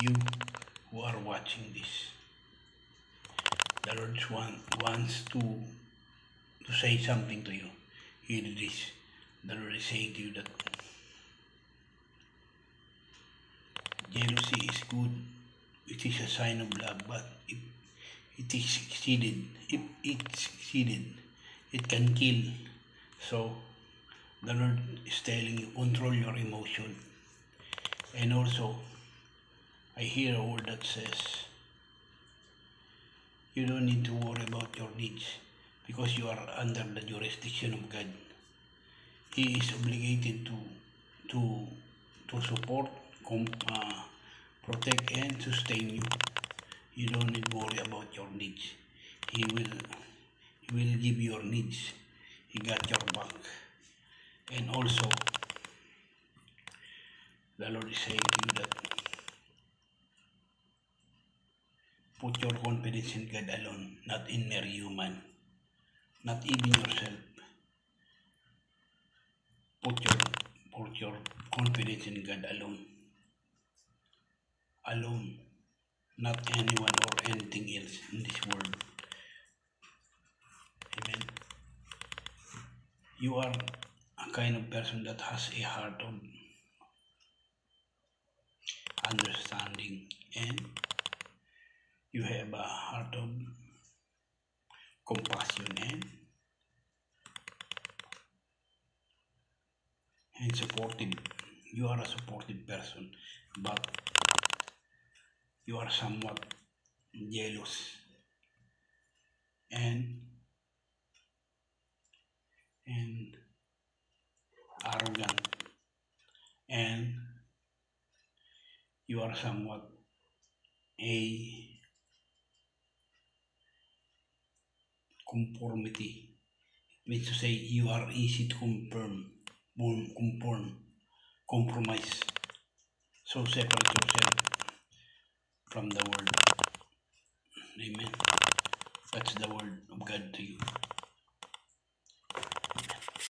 you who are watching this. The Lord wants to say something to you. Hear this. The Lord is saying to you that jealousy is good. It is a sign of love, but if it is succeeded, it can kill. So the Lord is telling you, control your emotion. And also, I hear a word that says, you don't need to worry about your needs because you are under the jurisdiction of God. He is obligated to support, protect, and sustain you. You don't need to worry about your needs. He will give your needs. He got your back. And also, the Lord is saying to you that put your confidence in God alone, not in mere human, not even yourself. Put your confidence in God alone. Alone, not anyone or anything else in this world. Amen. You are a kind of person that has a heart of understanding, and you have a heart of compassion and supportive. You are a supportive person, but you are somewhat jealous and arrogant, and you are somewhat a conformity. It means to say you are easy to compromise. So separate yourself from the world. Amen. That's the word of God to you.